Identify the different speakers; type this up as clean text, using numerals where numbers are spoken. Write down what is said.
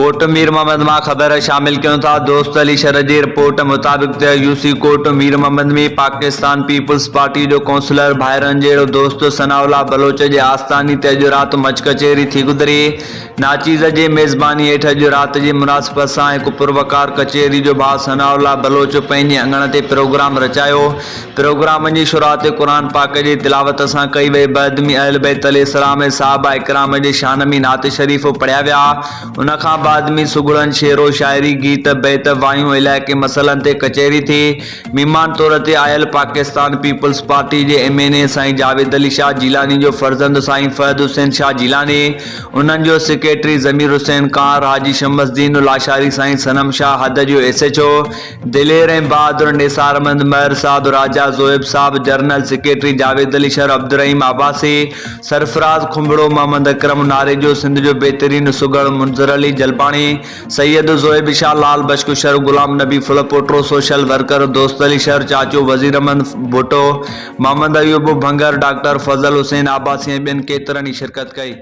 Speaker 1: Court Mir Mohammad मां ख़बर शामिल क्यों था। दोस्त अली शरद जी रिपोर्ट मुताबिक यूसी कोर्ट मीर मोहम्मद में पाकिस्तान पीपल्स पार्टी जो काउंसलर भाईरन जहिड़ो दोस्त सनाउल्लाह बलोच जे आस्थानी ते अॼु राति मच कचहरी थी गुज़री। नाचीज़ जे मेज़बानी हेठि अॼु राति जी मुनासिबत सां हिकु पुरवकार कचहरी जो भाउ सनाउल्लाह बलोच पंहिंजे अङण ते प्रोग्राम रचायो। प्रोग्राम जी शुरूआत क़ुरान पाक जी तिलावत सां कई वई। बाद में अहल बैत अलैहिस्सलाम ऐं सहाबा इकराम जे शान में नात शरीफ़ पढ़िया विया। उन खां बाद में सुगड़न शेरो शायरी गीत बैत वायूं इलाइक़े मसइलनि ते कचहरी थी। मेहमान तौर ते आयल पाकिस्तान पीपल्स पार्टी जे MNA साईं जावेद अली शाह जिलानी जो फर्जंद साईं फहद हुसैन शाह जिलानी, उन्हनि जो सेक्रेटरी ज़मीर हुसैन कार, हाजी शमसदीन लाशारी साईं सनम शाह हद जो SHO, दिलेर ऐं बहादुर निसारमंद महर साद राजा ज़ोएब साहब, जनरल सेक्रेटरी जावेद अली शर अब्दुर्रहीम आबासी, सरफराज खुंबड़ो, मोहम्मद अकरम नारेजो, सिंध जो बेहतरीन सुगड़ मुंज़र अली जलपानी, सैयद ज़ोएब शाह, लाल बशकुशर, Ghulam Nabi full पोट्रो, social worker दोस्त अली शर, चाचो वज़ीर अहमद भुट्टो, मोहम्मद अयूब भंगर, डॉक्टर फज़ल हुसैन आबासी ऐं ॿियनि केतिरनि ई शिरकत कई।